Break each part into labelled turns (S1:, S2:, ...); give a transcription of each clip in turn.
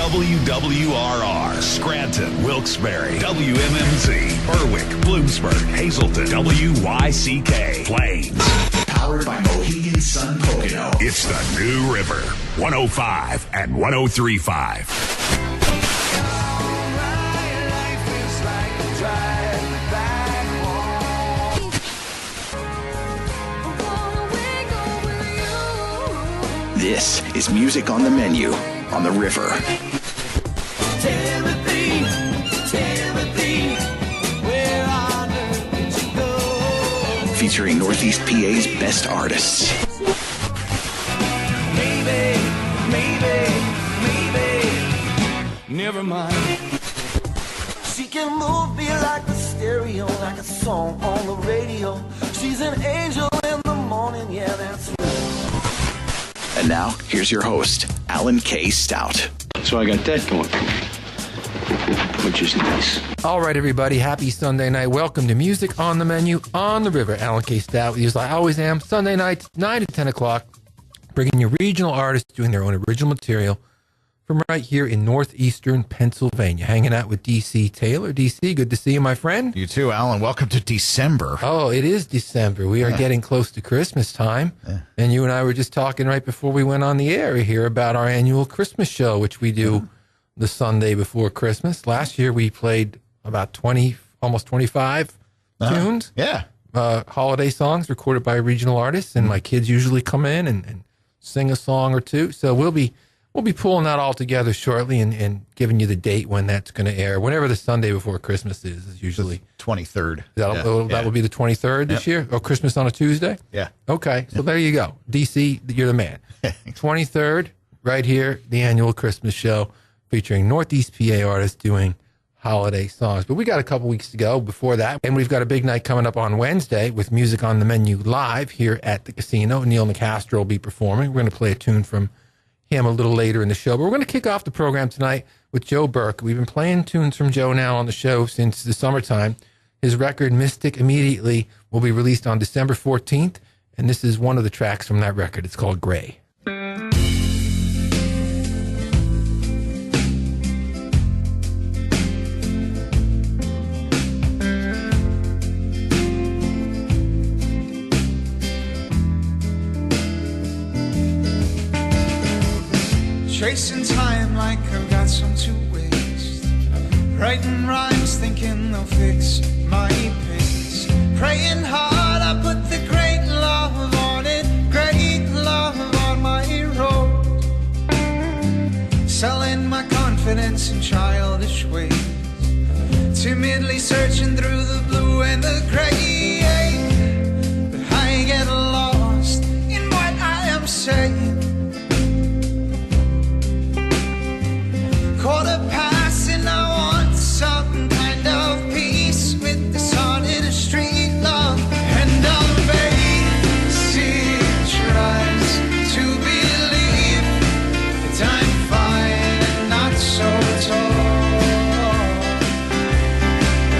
S1: WWRR, Scranton, Wilkes-Barre, WMMZ, Berwick, Bloomsburg, Hazleton, WYCK, Plains.
S2: Powered by Mohegan Sun Pocono.
S1: It's the New River, 105 and 103.5.
S2: This is Music on the Menu on the River.
S3: Timothy, where on earth did you go?
S2: Featuring Northeast PA's best artists.
S3: Maybe, never mind. She can move me like the stereo, like a song on the radio. She's an angel in the morning, yeah, that's right.
S2: And now, here's your host, Alan K. Stout.
S4: So I got that going for me, which is nice.
S5: All right, everybody. Happy Sunday night. Welcome to Music on the Menu on the River. Alan K. Stout with you as I always am. Sunday nights, 9 to 10 o'clock, bringing you regional artists doing their own original material from right here in northeastern Pennsylvania. Hanging out with D.C. Taylor. D.C., good to see you, my friend.
S6: You too, Alan. Welcome to December.
S5: Oh, it is December. We are getting close to Christmas time. Yeah. And you and I were just talking right before we went on the air here about our annual Christmas show, which we do the Sunday before Christmas. Last year we played about 20, almost 25 tunes.
S6: Yeah.
S5: Holiday songs recorded by regional artists. And my kids usually come in and sing a song or two. So we'll be pulling that all together shortly and giving you the date when that's going to air. Whenever the Sunday before Christmas is usually
S6: 23rd.
S5: That will be the 23rd this year? Or Christmas on a Tuesday?
S6: Yeah.
S5: Okay, so there you go. DC, you're the man. 23rd, right here, the annual Christmas show featuring Northeast PA artists doing holiday songs. But we got a couple weeks to go before that. And we've got a big night coming up on Wednesday with Music on the Menu live here at the casino. Neil Nicastro will be performing. We're going to play a tune from him a little later in the show. But we're going to kick off the program tonight with Joe Burke. We've been playing tunes from Joe now on the show since the summertime. His record, Mystic Immediately, will be released on December 14th, and this is one of the tracks from that record. It's called Gray.
S7: Chasing time like I've got some to waste. Writing rhymes thinking they'll fix my pace. Praying hard I put the great love on it. Great love on my road. Selling my confidence in childish ways. Timidly searching through the blue and the gray. But I get lost in what I am saying. Quarter past and I want some kind of peace with the sun in the street love. And I'm basic tries to believe that I'm fine and not so tall.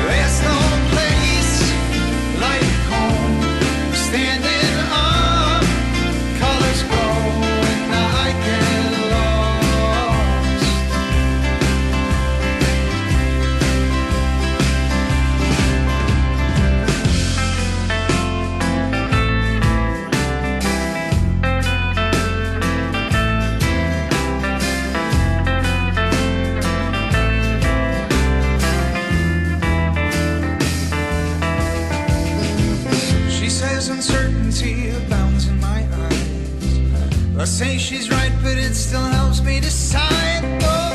S7: There's no place like home. Standing up, colors go and I get lost. Uncertainty abounds in my eyes. I say she's right, but it still helps me decide. Oh,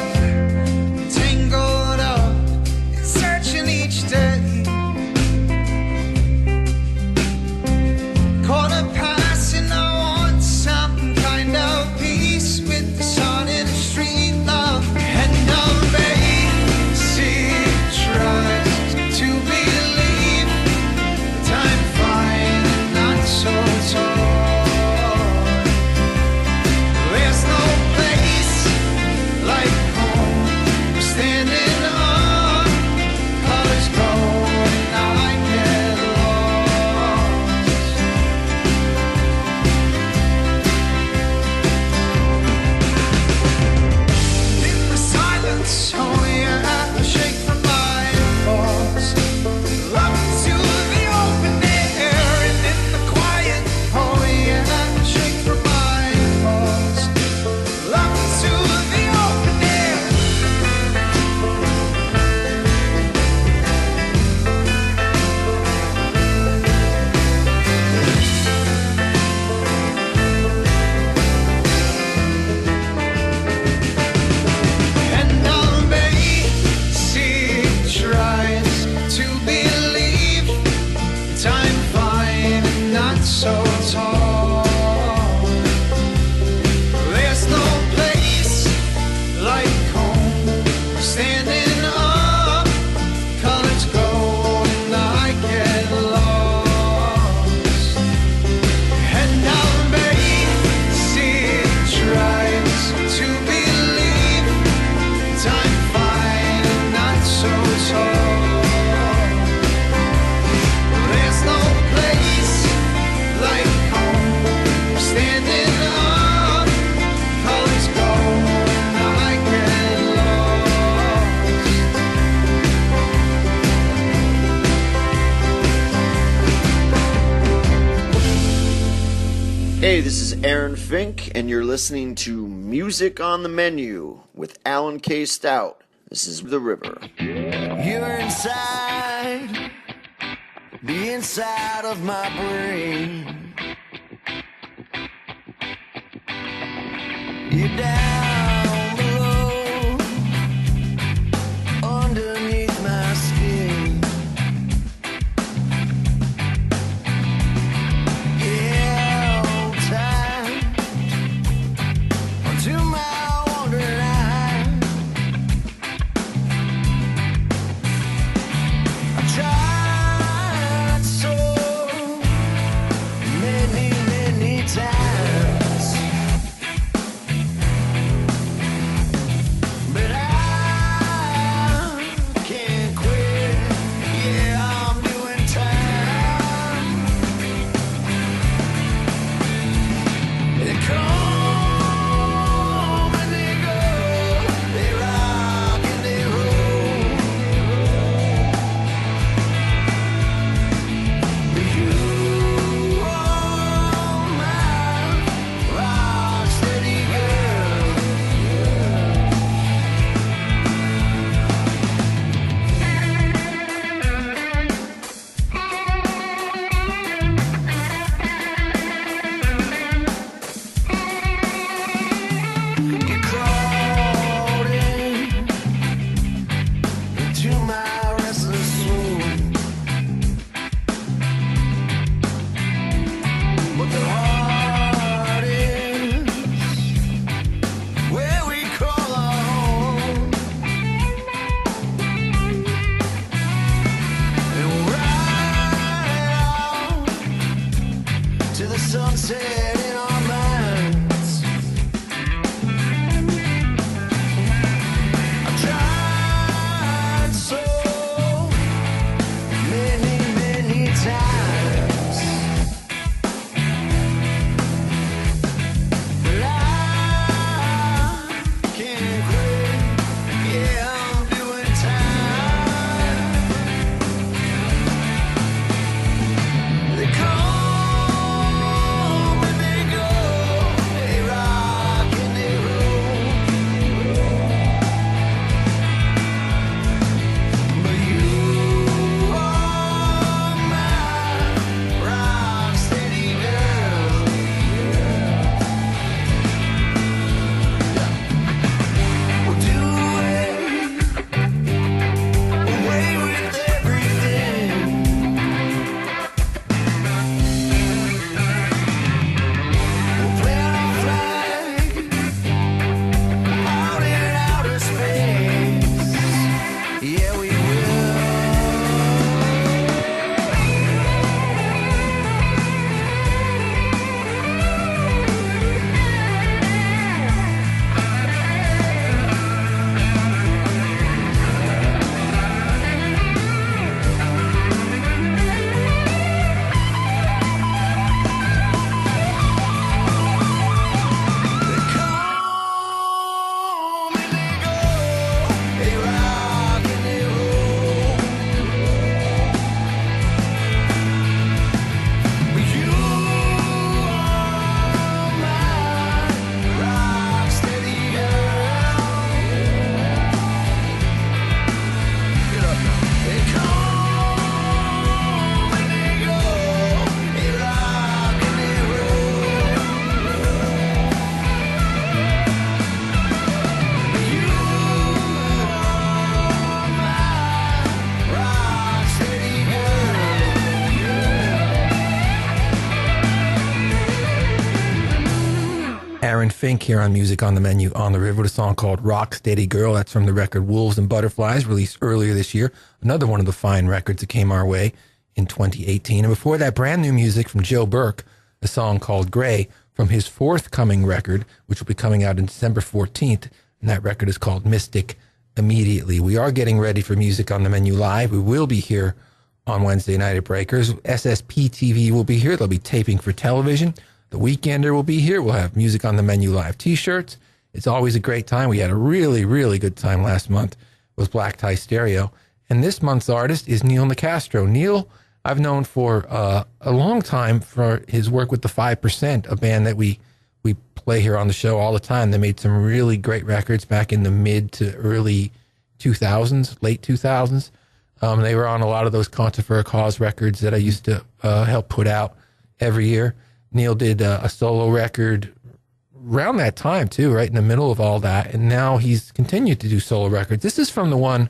S7: tangled up in searching each day. Quarter past and I want some kind of peace with the sun in the street love. And I'm basic tries to believe that I'm fine. So tall.
S8: Hey, this is Aaron Fink, and you're listening to Music on the Menu with Alan K. Stout. This is The River.
S3: You're inside, the inside of my brain. You're down below, underneath my skin. Yeah, hold tight onto my wandering eye. I tried so many, many times, but I can't quit. Yeah, I'm doing time. They come and they go, they rock and they roll. But you are my rock steady girl. You crawled into my restless soul, but the heart is where we call our home, and we'll ride out to the sunset in our minds. I tried so many, many times, but I can't quit. Yeah, I'm doing time. They come and they go, they rock and they roll. But you are my rock steady girl. We'll do away with everything. We'll plant our flag out in outer space. Yeah, we will. They come and they go, they rock and they roll. But you are my rock steady girl. Get up now. They come and they go, they rock and they roll. You are my rock steady girl.
S5: Aaron Fink here on Music on the Menu on the River with a song called Rock Steady Girl. That's from the record Wolves and Butterflies, released earlier this year. Another one of the fine records that came our way in 2018. And before that, brand new music from Joe Burke, a song called Gray from his forthcoming record, which will be coming out on December 14th. And that record is called Mystic Immediately. We are getting ready for Music on the Menu Live. We will be here on Wednesday night at Breakers. SSP TV will be here. They'll be taping for television. The Weekender will be here. We'll have Music on the Menu Live t-shirts. It's always a great time. We had a really, really good time last month with Black Tie Stereo. And this month's artist is Nicastro. Neil I've known for a long time for his work with the 5%, a band that we play here on the show all the time. They made some really great records back in the mid to early 2000s, late 2000s. They were on a lot of those Concert for a Cause records that I used to help put out every year. Neil did a solo record around that time too, right in the middle of all that. And now he's continued to do solo records. This is from the one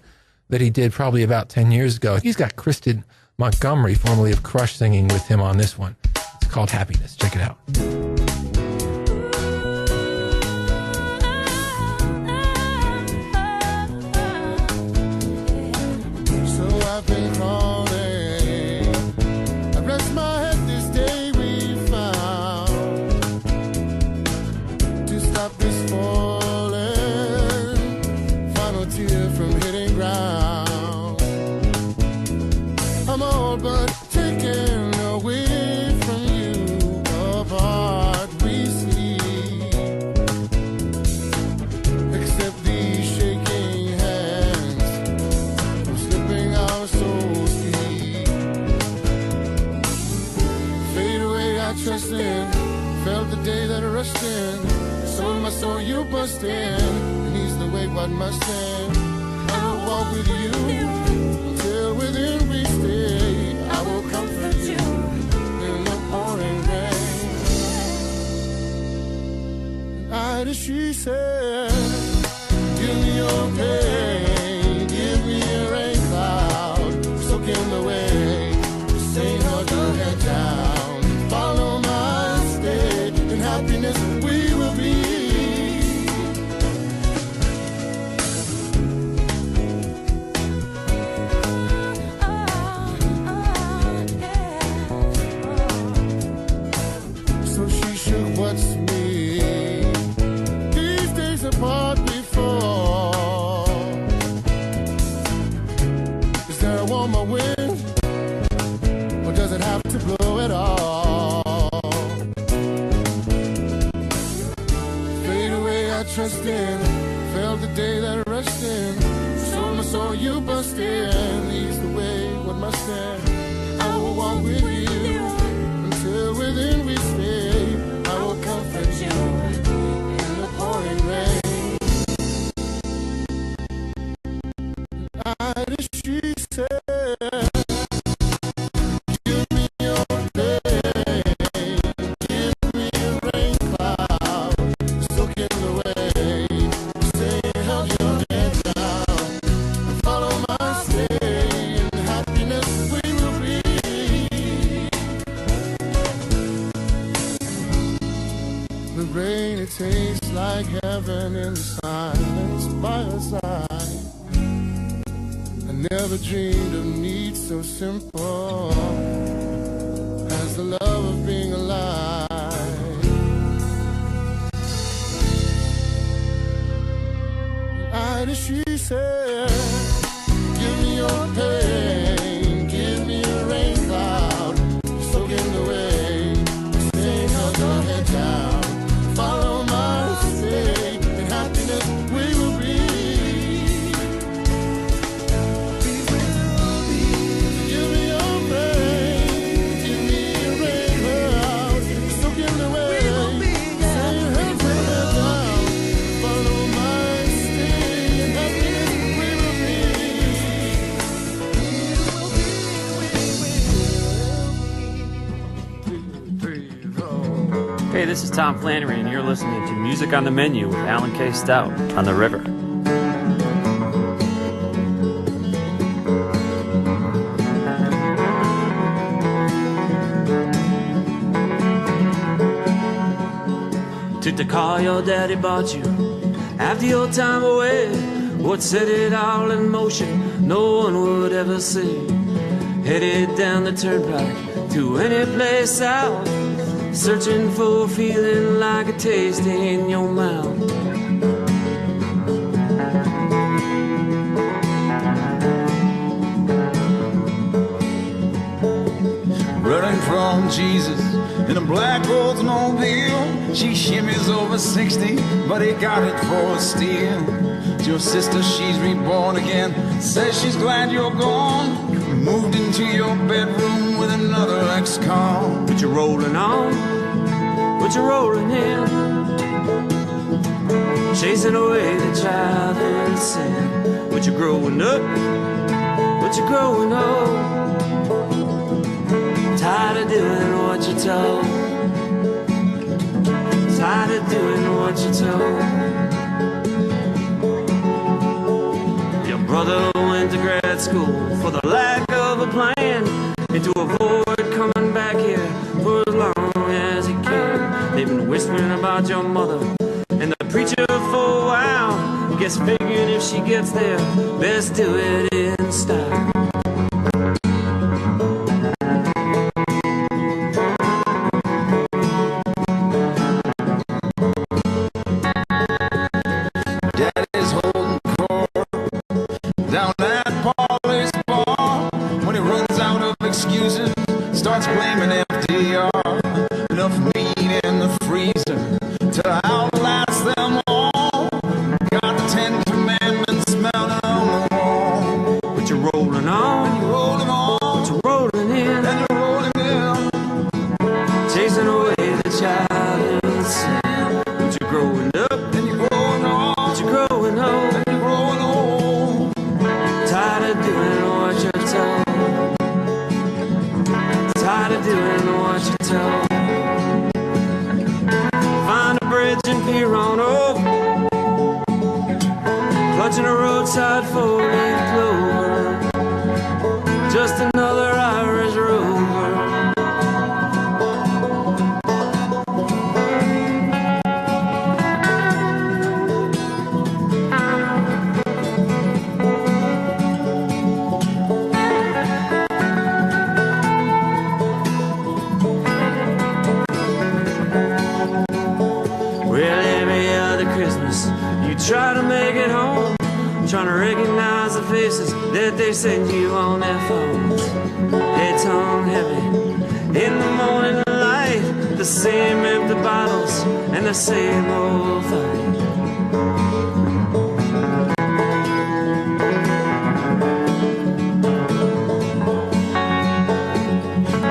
S5: that he did probably about 10 years ago. He's got Kristen Montgomery, formerly of Crush, singing with him on this one. It's called Happiness. Check it out.
S9: I've been crawling. I rest my head this day we found to stop this falling. Final tear from hitting ground. I'm all but taken away from you. Apart we see, except these shaking hands. I'm slipping out so deep. Fade away, I trust in. Felt the day that I rushed in. Sold my soul, you bust in. And ease the way, what must end. I will walk with you until within we stay. I will comfort you in the pouring rain. Night as she said, give me your pain, give me a rain cloud, soak in the way, say hold your head down, follow my state, in happiness we will be. So she shook what's me. These days apart we fall. Is there a warmer wind? Or does it have to blow at all? Fade away, I trust in. Felt the day that I rushed in. Sold my soul, you bust in. Ease the way, what must end? I will walk with you until within we stay. I will comfort you in the pouring rain. Night as she said, give me your pain, give me a rain cloud, soak in the way, stay, hold your head down, follow my stay, in happiness we will be. The rain, it tastes like heaven in the silence by her side. I never dreamed of needs so simple as the love of being alive. Night as she said, give me your pain, give me a rain cloud, soak in the way, stay, hold your head down, follow my state, in happiness we will be. Give me your pain, give me a rain cloud, soak in the way, stay, hold your head down, follow my state, in happiness we will be.
S10: Hey, this is Tom Flannery, and you're listening to Music on the Menu with Alan K. Stout on the River. Took the car your daddy bought you after your time away. What set it all in motion, no one would ever see. Headed down the turnpike to any place south, searching for a feeling like a taste in your mouth.
S11: Running from Jesus in a black Oldsmobile. She shimmies over 60, but he got it for a steal. Your sister, she's reborn again, says she's glad you're gone. moved into your bedroom with another ex-con.
S10: But you're rolling on, but you're rolling in, chasing away the childhood sin. But you're growing up, but you're growing old, tired of doing what you're told, tired of doing what you're told. Your brother went to grad school for the lack of a plan, and to avoid coming back here for as long as he can. They've been whispering about your mother and the preacher for a while. Guess figured if she gets there, best do it in style.
S11: Daddy's holding court down at Paul's bar. When he runs out of excuses, starts blaming FDR. Enough meat in the freezer to outlast them all. Got the 10 Commandments mounted on the wall.
S10: But you're rolling on,
S11: You're rolling on,
S10: but you're rolling in,
S11: and you're rolling in.
S10: chasing away the childhood sin. But you're growing up,
S11: And you're growing on,
S10: but you're growing old,
S11: and you're growing old.
S10: tired of doing what you're told, tired of doing what you're told. Find a bridge and peer on over, clutching a roadside four-leaf clover, just another Irish rover. Well, every other Christmas you try to make it home, trying to recognize the faces that they send you on their phones. Head tongue heavy in the morning light, the same empty bottles and the same old fight.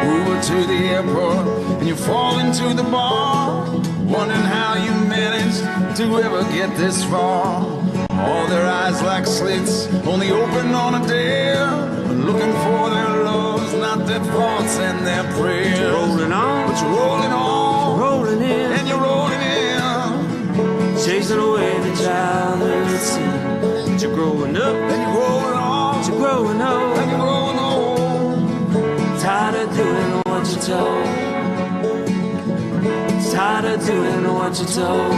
S11: Uber to the airport, and you fall into the bar, wondering how you managed to ever get this far. All their eyes like slits, only open on a dare, looking for their loves, not their thoughts and their prayers.
S10: You're rolling on,
S11: But you're rolling on,
S10: rolling in,
S11: and you're rolling in.
S10: chasing away the childhood sin. But you're growing up,
S11: And you're rolling on,
S10: but you're growing old,
S11: and you're growing old.
S10: tired of doing what you're told, tired of doing what you're told.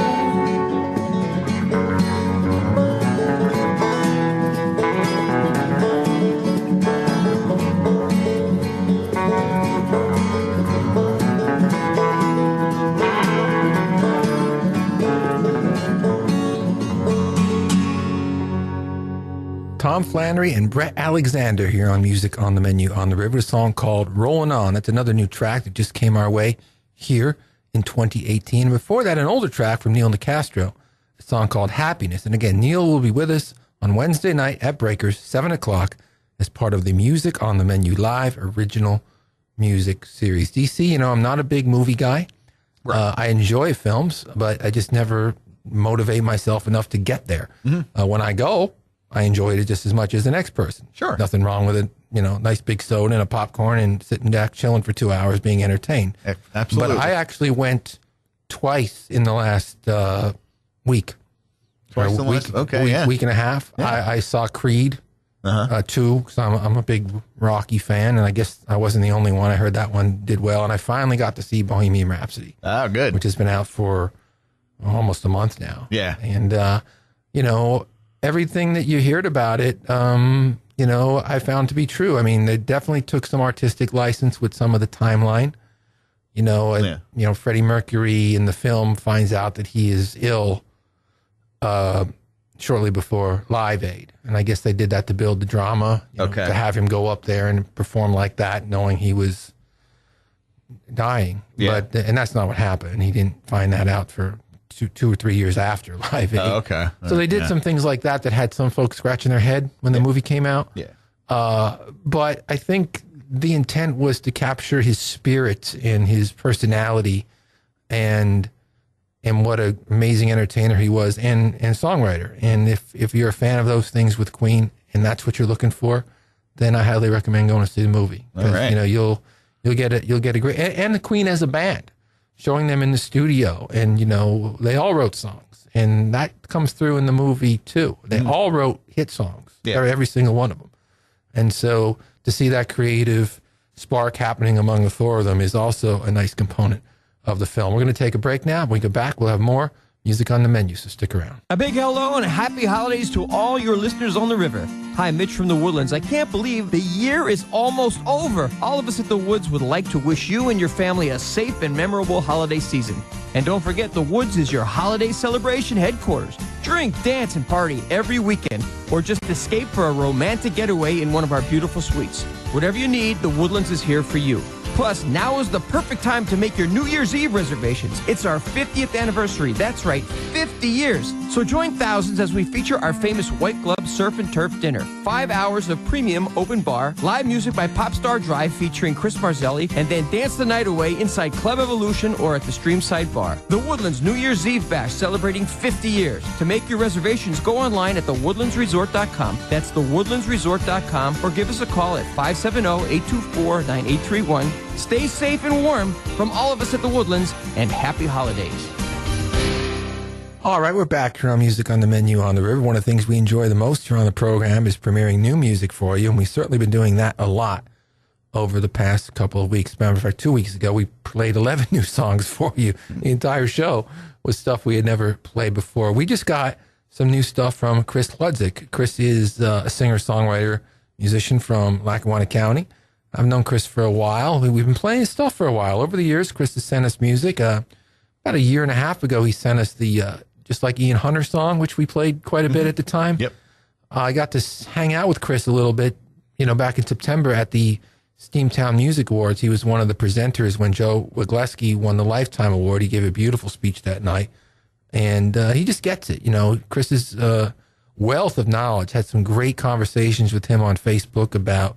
S5: Tom Flannery and Bret Alexander here on Music on the Menu on the River, a song called Rollin' On. That's another new track that just came our way here in 2018. Before that, an older track from Neil Nicastro, a song called Happiness. And again, Neil will be with us on Wednesday night at Breakers, 7 o'clock, as part of the Music on the Menu live original music series. DC, you know, I'm not a big movie guy.
S6: Right.
S5: I enjoy films, but I just never motivate myself enough to get there. When I go, I enjoy it just as much as the next person.
S6: Sure.
S5: Nothing wrong with it. You know, nice big soda and a popcorn and sitting back chilling for 2 hours being entertained.
S6: Absolutely.
S5: But I actually went twice in the last week.
S6: Twice in the last, okay,
S5: week and a half.
S6: Yeah.
S5: I saw Creed 2, because I'm a big Rocky fan, and I guess I wasn't the only one. I heard that one did well, and I finally got to see Bohemian Rhapsody.
S6: Oh, good.
S5: Which has been out for almost a month now.
S6: Yeah.
S5: And, you know, everything that you heard about it, you know, I found to be true. I mean, they definitely took some artistic license with some of the timeline. You know, Freddie Mercury in the film finds out that he is ill shortly before Live Aid. And I guess they did that to build the drama, you know, to have him go up there and perform like that, knowing he was dying.
S6: Yeah.
S5: But, and that's not what happened. He didn't find that out for two or 3 years after Live Aid.
S6: Okay.
S5: So they did some things like that that had some folks scratching their head when the movie came out.
S6: Yeah.
S5: But I think the intent was to capture his spirit and his personality and what an amazing entertainer he was and songwriter. And if you're a fan of those things with Queen and that's what you're looking for, then I highly recommend going to see the movie.
S6: All right.
S5: You know, you'll get a great, and the Queen as a band, showing them in the studio, and you know, they all wrote songs, and that comes through in the movie too. They all wrote hit songs, every single one of them. And so to see that creative spark happening among the four of them is also a nice component of the film. We're going to take a break now. When we get back, we'll have more music on the menu, so stick around.
S12: A big hello and happy holidays to all your listeners on the river. Hi, Mitch from the Woodlands. I can't believe the year is almost over. All of us at the Woods would like to wish you and your family a safe and memorable holiday season. And don't forget, the Woods is your holiday celebration headquarters. Drink, dance, and party every weekend, or just escape for a romantic getaway in one of our beautiful suites. Whatever you need, the Woodlands is here for you. Plus, now is the perfect time to make your New Year's Eve reservations. It's our 50th anniversary. That's right, 50 years. So join thousands as we feature our famous White Glove Surf and Turf dinner. 5 hours of premium open bar, live music by Popstar Drive featuring Chris Marzelli, and then dance the night away inside Club Evolution or at the Streamside Bar. The Woodlands New Year's Eve Bash celebrating 50 years. To make your reservations, go online at thewoodlandsresort.com. That's thewoodlandsresort.com, or give us a call at 570-824-9831. Stay safe and warm from all of us at the Woodlands, and happy holidays.
S5: All right, we're back here on Music on the Menu on the River. One of the things we enjoy the most here on the program is premiering new music for you, and we've certainly been doing that a lot over the past couple of weeks. As a matter of fact, 2 weeks ago, we played 11 new songs for you. The entire show was stuff we had never played before. We just got some new stuff from Chris Hludzik. Chris is a singer-songwriter, musician from Lackawanna County. I've known Chris for a while. We've been playing his stuff for a while. Over the years, Chris has sent us music. About a year and a half ago, he sent us the Just Like Ian Hunter song, which we played quite a bit at the time.
S6: Yep.
S5: I got to hang out with Chris a little bit, back in September at the Steamtown Music Awards. He was one of the presenters when Joe Wagleski won the Lifetime Award. He gave a beautiful speech that night. And he just gets it. Chris's wealth of knowledge. Had some great conversations with him on Facebook about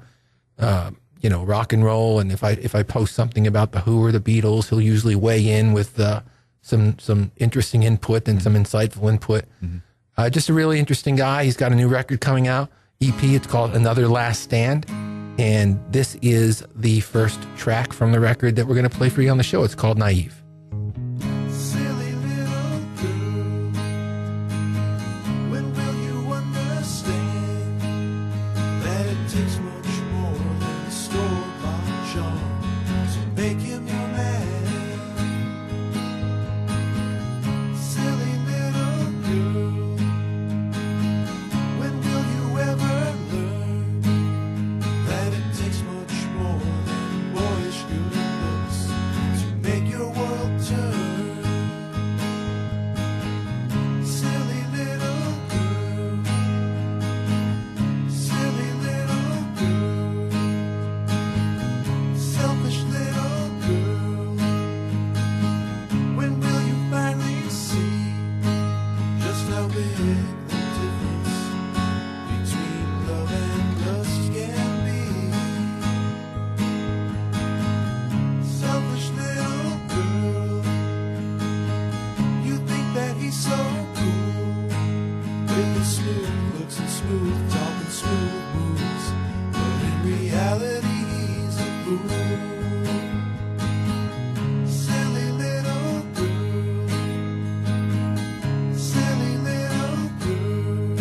S5: rock and roll, and if I post something about the Who or the Beatles, he'll usually weigh in with some interesting input and some insightful input. Mm-hmm. Just a really interesting guy. He's got a new record coming out, EP. It's called Another Last Stand, and this is the first track from the record that we're going to play for you on the show. It's called Naïve.
S3: Silly little girl, when will you understand that it takes much more than store-bought charm to make him your man? Silly little girl, when will you ever learn that it takes much more than boyish good looks to make your world turn? Silly little girl, silly little girl, selfish little girl. When will you finally see just how big the difference between love and lust can be? Selfish little girl, you think that he's so cool with his smooth looks and smooth talk and smooth moves, but in reality he's a fool. Silly little girl, silly little girl.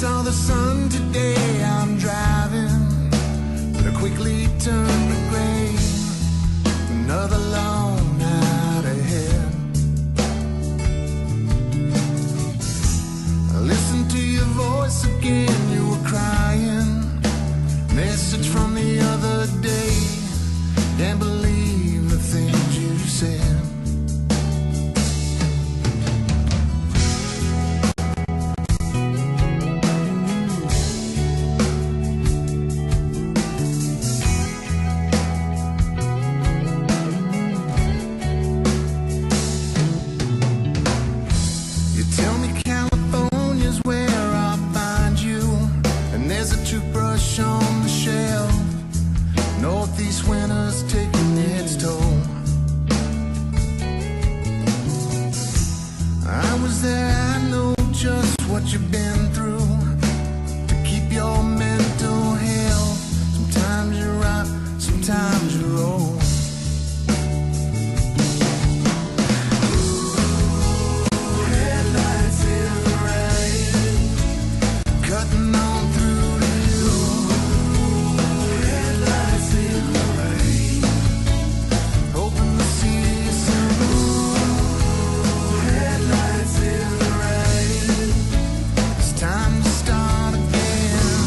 S3: saw the sun today. I'm driving, but I quickly turned to gray. Another long night ahead. I listened to your voice again. You were crying. Message from the other day. Can't believe the things you said. On the shelf, northeast winter's taking its toll. I was there, I know just what you've been through to keep your mental health. Sometimes you're right, sometimes you're wrong. Headlights in the rain, cutting on through.
S13: Time to start again.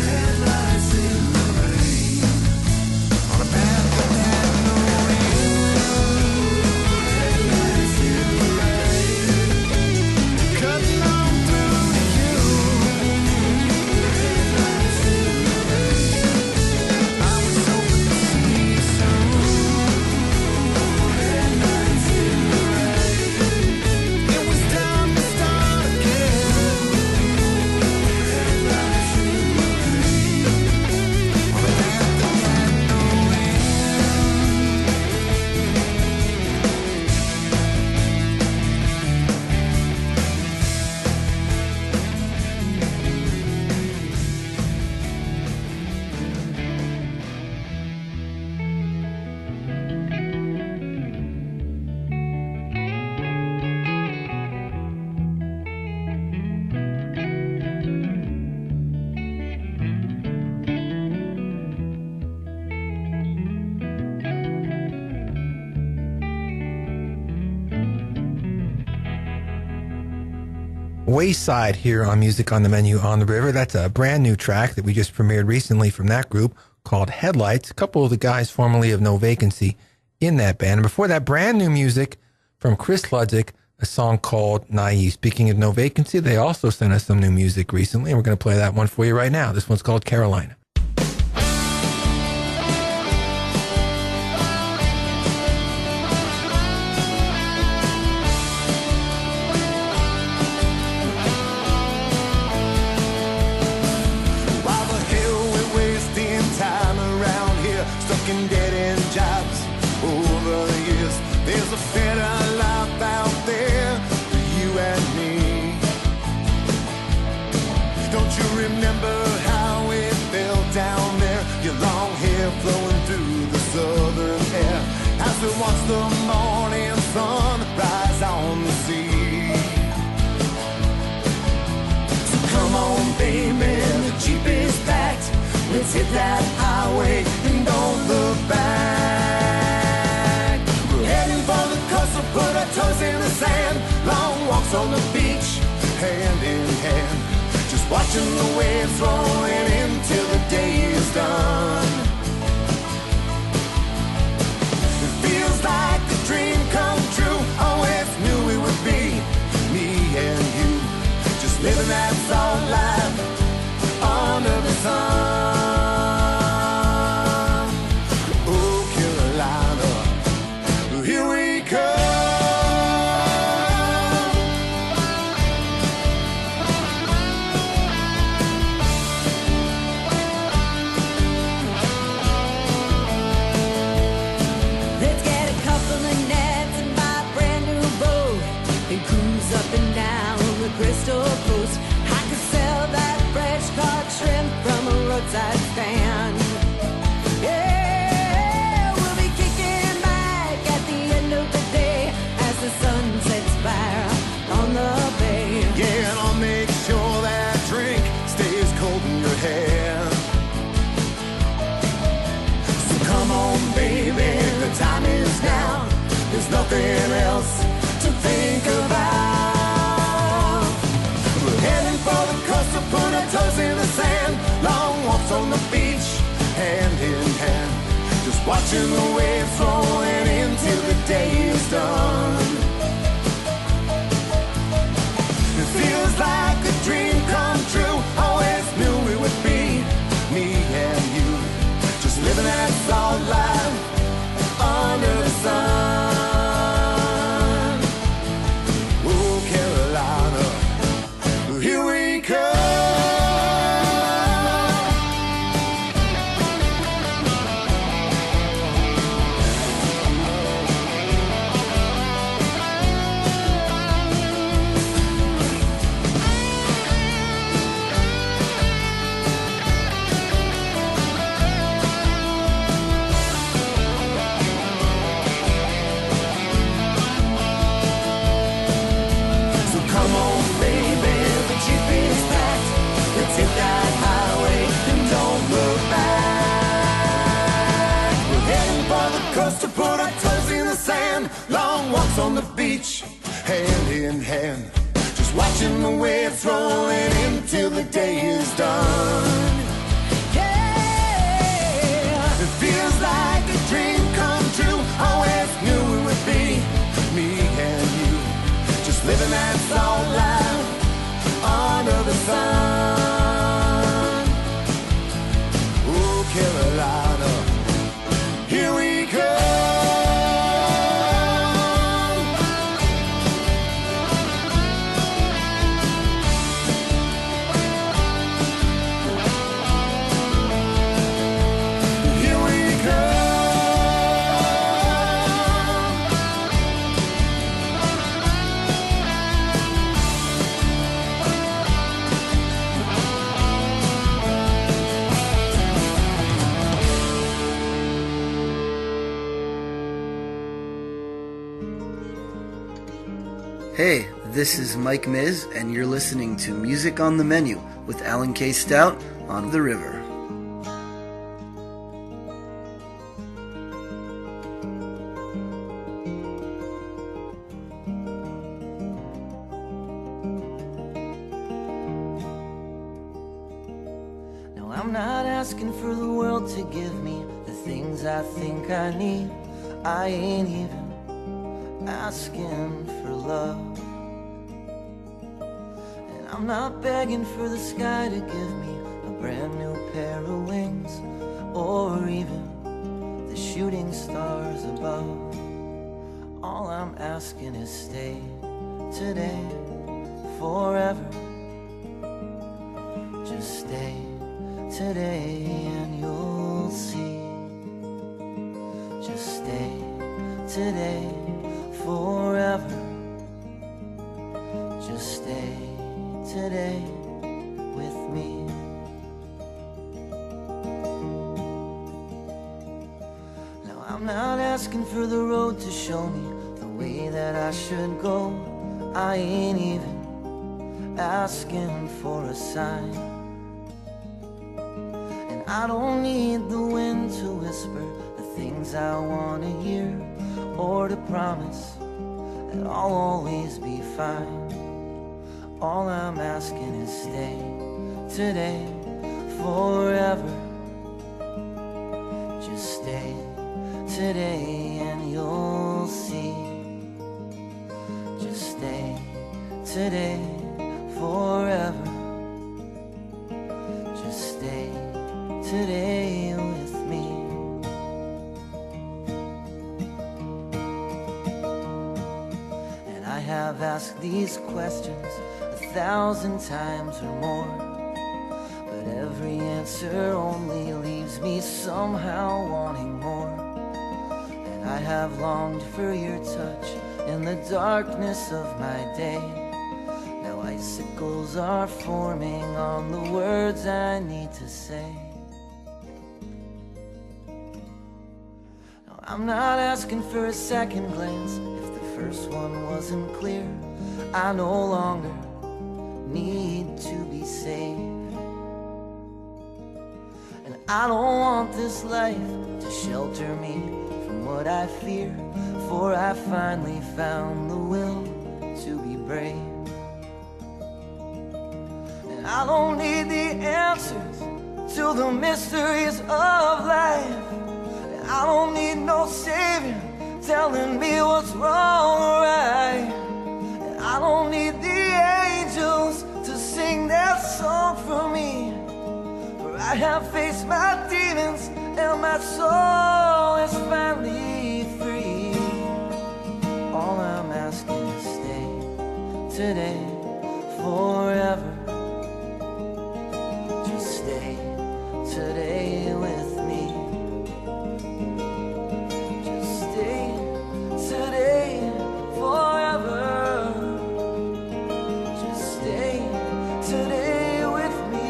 S13: Headlights in the rain.
S5: Wayside here on Music on the Menu on the River. That's a brand new track that we just premiered recently from that group called Headlights. A couple of the guys formerly of No Vacancy in that band. And before that, brand new music from Chris Hludzik, a song called Naïve. Speaking of No Vacancy, they also sent us some new music recently, and we're going to play that one for you right now. This one's called Carolina.
S3: Watch the morning sun rise on the sea. So come on, baby, the Jeep is packed. Let's hit that highway and don't look back. We're heading for the coast, so put our toes in the sand. Long walks on the beach, hand in hand. Just watching the waves rolling in till the day is done. Like a dream come true, always knew we would be, me and you, just living that soft life under the sun. Oh, Carolina, here we come. Up and down the Crystal Coast, I could sell that fresh caught shrimp from a roadside stand. Yeah, we'll be kicking back at the end of the day as the sun sets fire on the bay. Yeah, and I'll make sure that drink stays cold in your hair. So come on, baby, the time is now. There's nothing else to think about. Put our toes in the sand, long walks on the beach, hand in hand, just watching the waves rolling in till the day is done. It feels like a dream come true, always knew we would be, me and you, just living that soft life under the sun. Oh, Carolina, here we come. Hit that highway and don't look back. We're heading for the coast to put our toes in the sand. Long walks on the beach, hand in hand. Just watching the waves rolling in till the day is done. Yeah, it feels like a dream come true. Always knew it would be me and you, just living that soft life under the sun. Carolina, here we come. Here we
S13: Hey, this is Mike Miz, and you're listening to Music on the Menu with Alan K. Stout on The River.
S14: asking for the world to give me the things I think I need. I ain't even asking for love. And I'm not begging for the sky to give me a brand new pair of wings, or even the shooting stars above. All I'm asking is stay today, forever. Just stay today and you'll see. Just stay today, forever. Just stay today with me. Now I'm not asking for the road to show me the way that I should go. I ain't even asking for a sign. And I don't need the wind to whisper the things I want to hear, or to promise that I'll always be fine. All I'm asking is stay today, forever. Just stay today and you'll see. Just stay today, forever. Just stay today with me. And I have asked these questions 1,000 times or more, but every answer only leaves me somehow wanting more. And I have longed for your touch in the darkness of my day. Now icicles are forming on the words I need to say. Now I'm not asking for a second glance if the first one wasn't clear. I no longer need to be saved, and I don't want this life to shelter me from what I fear, for I finally found the will to be brave. And I don't need the answers to the mysteries of life, and I don't need no savior telling me what's wrong or right. And I don't need the angels to sing that song for me, for I have faced my demons and my soul is finally free. All I'm asking is stay today, forever. Just stay today with me. Just stay today, forever. Today with me.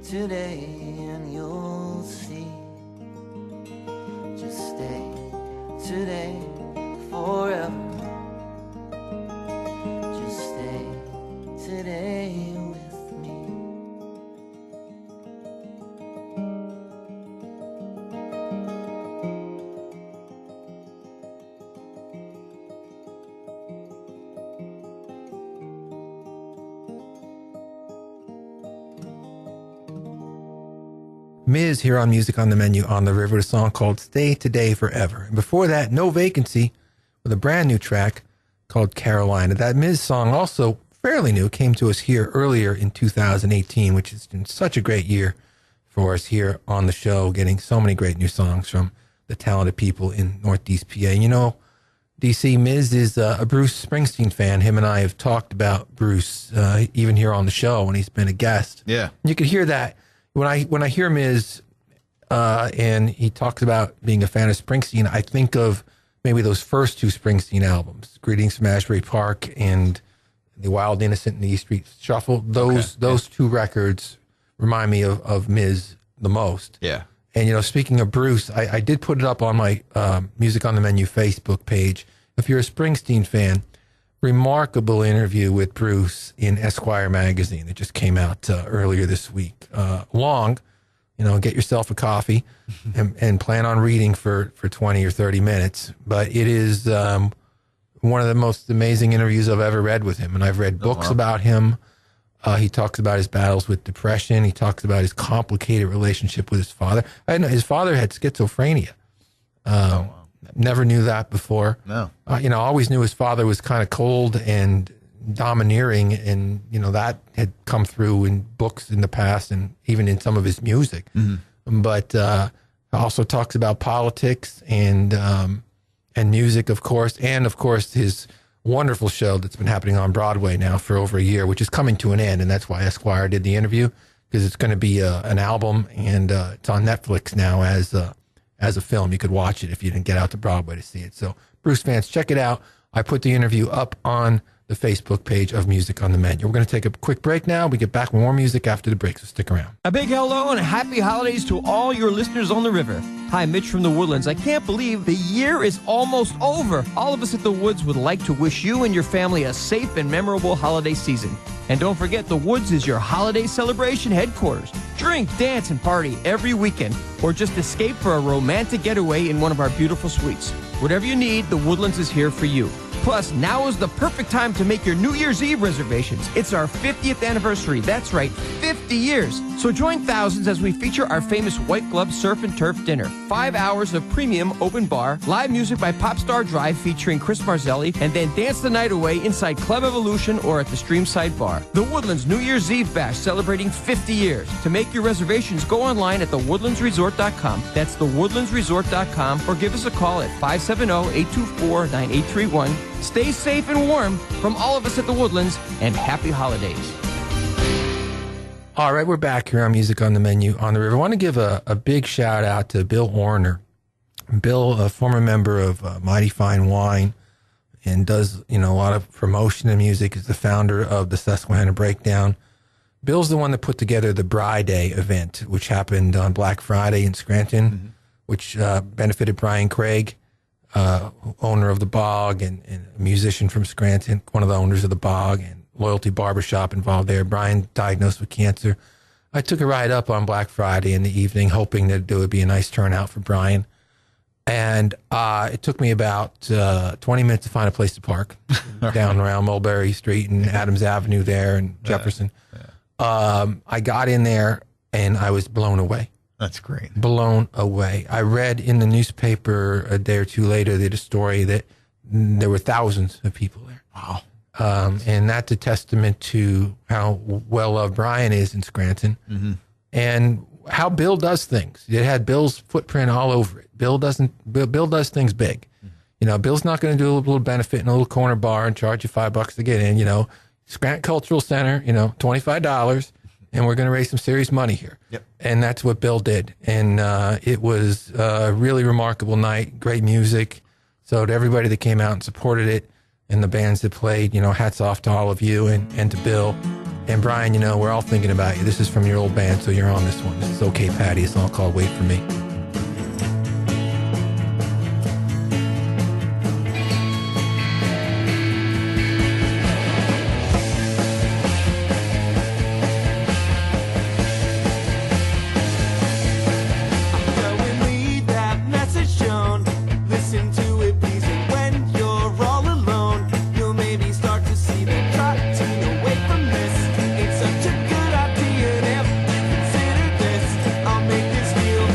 S14: Today and you'll see. Just stay today, forever. Just stay today with me.
S5: Miz here on Music on the Menu on the River, a song called Stay Today Forever. And before that, No Vacancy with a brand new track called Carolina. That Miz song, also fairly new, came to us here earlier in 2018, which has been such a great year for us here on the show, getting so many great new songs from the talented people in Northeast PA. You know, DC, Miz is a Bruce Springsteen fan. Him and I have talked about Bruce even here on the show when he's been a guest.
S6: Yeah.
S5: You can hear that. When I hear Miz and he talks about being a fan of Springsteen, I think of maybe those first two Springsteen albums, Greetings from Ashbury Park and the Wild Innocent and the East Street Shuffle. Those two records remind me of Miz the most.
S6: Yeah.
S5: And, speaking of Bruce, I did put it up on my Music on the Menu Facebook page. If you're a Springsteen fan, remarkable interview with Bruce in Esquire magazine. It just came out earlier this week. Long, get yourself a coffee and plan on reading for 20 or 30 minutes. But it is one of the most amazing interviews I've ever read with him. And I've read books about him. He talks about his battles with depression. He talks about his complicated relationship with his father. I know his father had schizophrenia. Never knew that before.
S6: No.
S5: Always knew his father was kind of cold and domineering, and that had come through in books in the past and even in some of his music. Mm-hmm. But also talks about politics and music, of course, and of course his wonderful show that's been happening on Broadway now for over a year, which is coming to an end, and that's why Esquire did the interview, because it's going to be an album, and it's on Netflix now as a film. You could watch it if you didn't get out to Broadway to see it. So, Bruce fans, check it out. I put the interview up on the Facebook page of Music on the Menu. We're going to take a quick break now. We get back with more music after the break, so stick around.
S12: A big hello and happy holidays to all your listeners on the river. Hi, Mitch from the Woodlands. I can't believe the year is almost over. All of us at the Woods would like to wish you and your family a safe and memorable holiday season. And don't forget, the Woods is your holiday celebration headquarters. Drink, dance, and party every weekend, or just escape for a romantic getaway in one of our beautiful suites. Whatever you need, the Woodlands is here for you. Plus, now is the perfect time to make your New Year's Eve reservations. It's our 50th anniversary. That's right, 50 years. So join thousands as we feature our famous White Glove Surf and Turf dinner. 5 hours of premium open bar, live music by Popstar Drive featuring Chris Marzelli, and then dance the night away inside Club Evolution or at the Streamside Bar. The Woodlands New Year's Eve Bash celebrating 50 years. To make your reservations, go online at thewoodlandsresort.com. That's thewoodlandsresort.com, or give us a call at 570-824-9831. Stay safe and warm from all of us at the Woodlands, and happy holidays.
S5: All right, we're back here on Music on the Menu on the River. I want to give a big shout out to Bill Orner. Bill, a former member of Mighty Fine Wine, and does a lot of promotion and music, is the founder of the Susquehanna Breakdown. Bill's the one that put together the Bri Day event, which happened on Black Friday in Scranton, which benefited Brian Craig, owner of the Bog and a musician from Scranton, one of the owners of the Bog, and Loyalty Barbershop involved there. Brian diagnosed with cancer. I took a ride up on Black Friday in the evening, hoping that it would be a nice turnout for Brian. And it took me about 20 minutes to find a place to park down around Mulberry Street and Adams Avenue there and Jefferson. I got in there and I was blown away.
S6: That's great.
S5: Blown away. I read in the newspaper a day or two later, they had a story that there were thousands of people there.
S6: Wow.
S5: And that's a testament to how well-loved Brian is in Scranton, and how Bill does things. It had Bill's footprint all over it. Bill does things big. Bill's not going to do a little benefit in a little corner bar and charge you $5 to get in. Scranton Cultural Center, $25, and we're going to raise some serious money here.
S6: Yep.
S5: And that's what Bill did. And it was a really remarkable night, great music. So to everybody that came out and supported it, and the bands that played, hats off to all of you and to Bill. And Brian, we're all thinking about you. This is from your old band, so you're on this one. This is Okay, Paddy. It's all called Wait For Me.
S3: I'll make this feel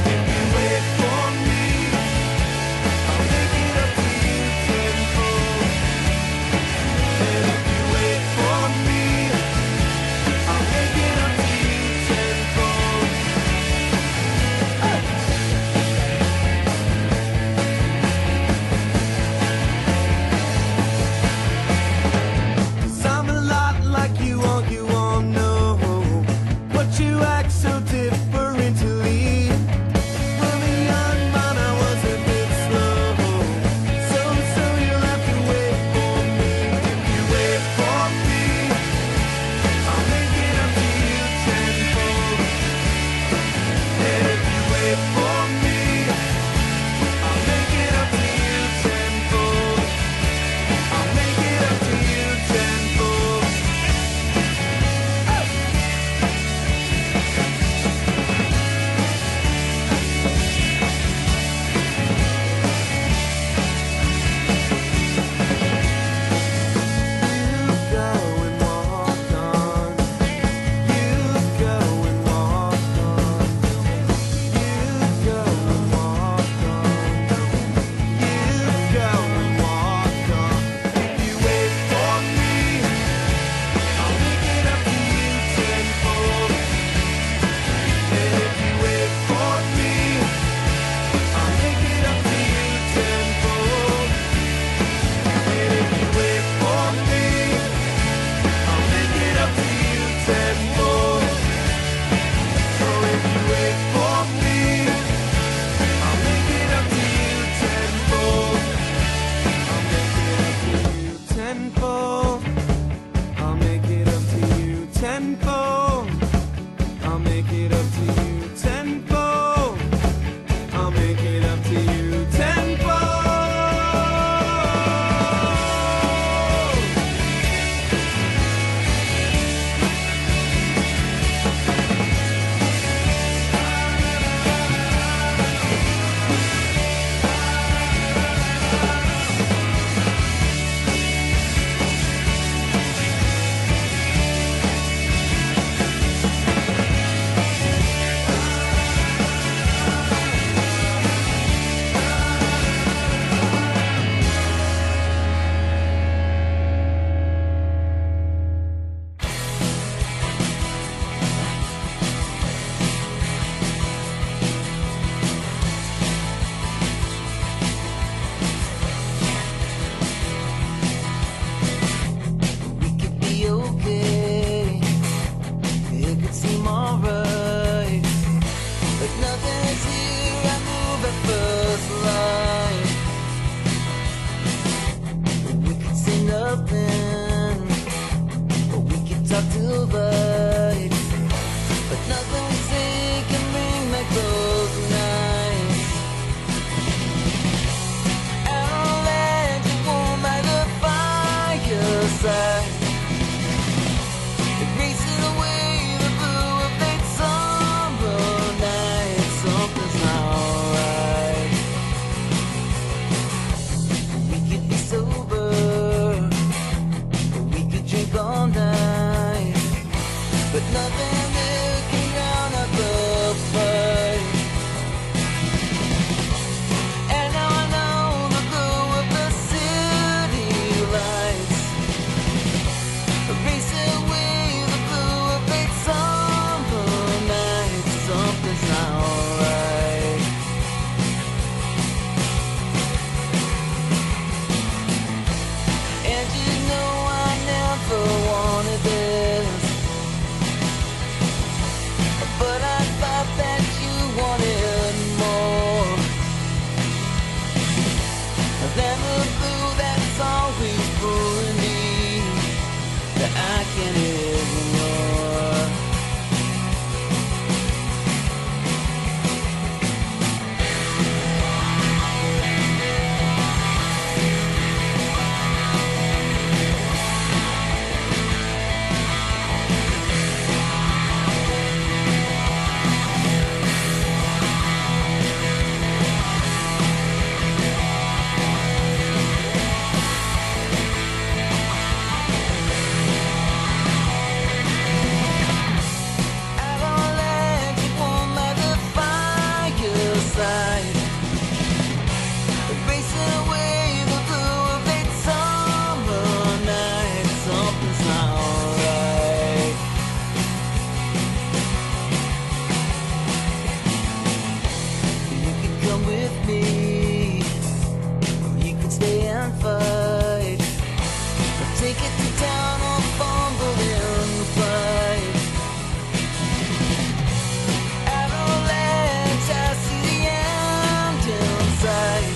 S14: nothing we say can bring back those nights. And I'll let you warm by the fireside. Erasing away the blue of late summer nights. Something's not right. We could be sober, we could drink all night, but nothing there can drown out the fight. And now I know the glow of the city lights, erasing away the blue of late summer nights. Something's not right. And you know I never wanted this, but I thought that you wanted more than the blue that's always pulling me, that I can't ignore. Take it to town or fumble in the fight. Avalanche, I see the end in sight.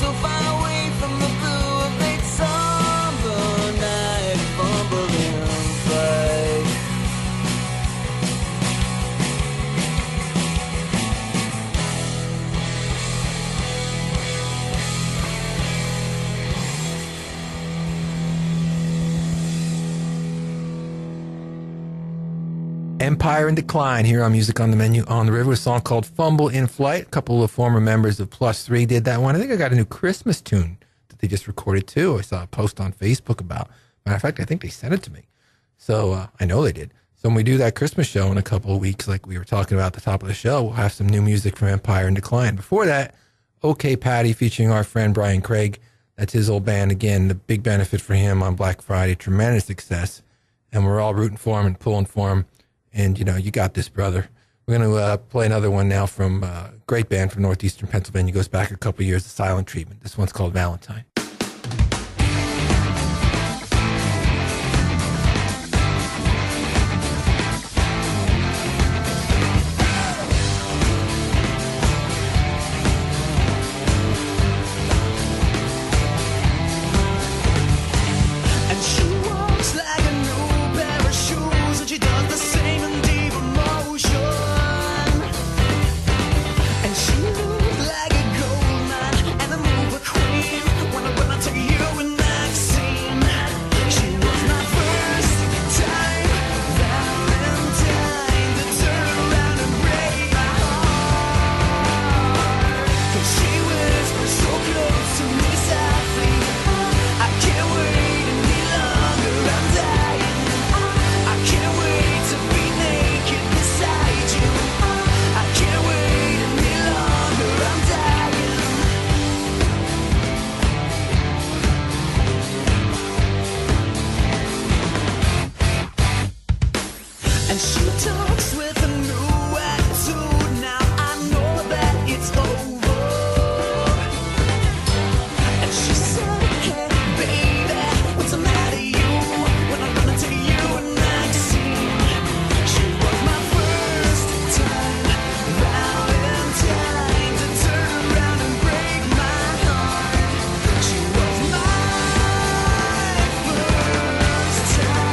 S14: So far away from the blue of late summer night. Fumble in the fight.
S5: Empire in Decline here on Music on the Menu on the River. A song called Fumble in Flight. A couple of former members of Plus 3 did that one. I think I got a new Christmas tune that they just recorded too. I saw a post on Facebook about. Matter of fact, I think they sent it to me. So I know they did. So when we do that Christmas show in a couple of weeks, like we were talking about at the top of the show, we'll have some new music from Empire in Decline. Before that, OK Paddy featuring our friend Brian Craig. That's his old band. Again, the big benefit for him on Black Friday. Tremendous success. And we're all rooting for him and pulling for him. And, you know, you got this, brother. We're going to play another one now from a great band from northeastern Pennsylvania. Goes back a couple of years, the Silent Treatment. This one's called Valentine.
S7: And she walks like a new pair of shoes, and she does the same in deep emotion. And she looked like a gold mine and a mover queen when I run to you in that scene. She was my first time Valentine to turn around and break my heart. 'Cause she whispers so close to me softly, I can't wait any longer, I'm dying. I can't wait to be naked beside you. I can't wait any longer, I'm dying. And she talks with a new attitude. Now I know that it's over. And she said, hey baby, what's the matter you? When I run into you in that scene. She was my first time Valentine to turn around and break my heart. She was my first time.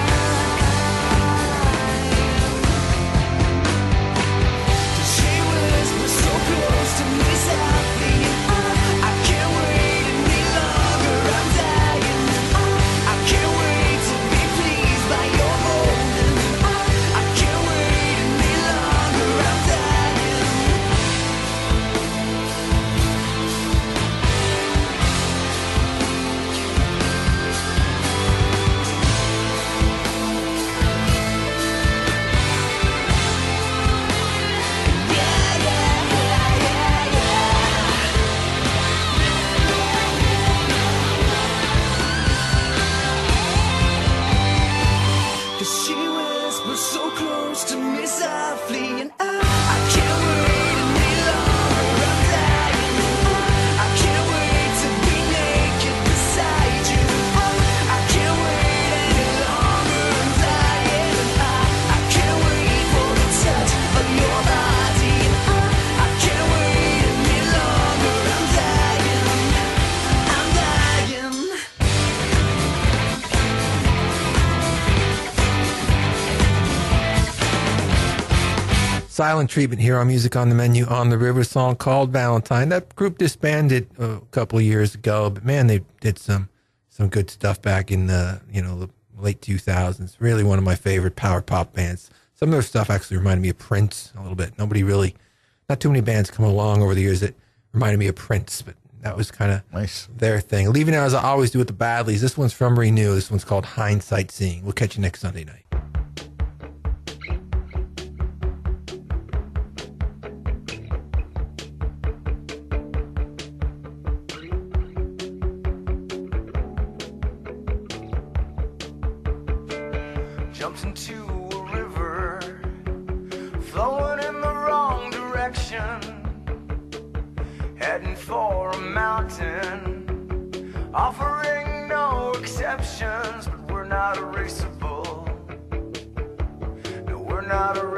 S7: 'cause she whispers so close to me softly, and I can't wait any longer. I'm dying. I can't wait to be naked beside you. I can't wait any longer. I'm dying. I can't wait for the touch of your body. I can't wait any longer. I'm dying. I'm dying.
S5: Silent Treatment here on Music on the Menu on the River, song called Valentine. That group disbanded a couple of years ago, but man, they did some good stuff back in the late 2000s. Really one of my favorite power pop bands. Some of their stuff actually reminded me of Prince a little bit. Not too many bands come along over the years that reminded me of Prince, but that was kind of
S6: nice.
S5: Their thing. Leaving out as I always do with the Badlees. This one's from Renew. This one's called Hindsight Seeing. We'll catch you next Sunday night.
S14: Jumped into a river, flowing in the wrong direction, heading for a mountain, offering no exceptions, but we're not erasable. No, we're not erasable.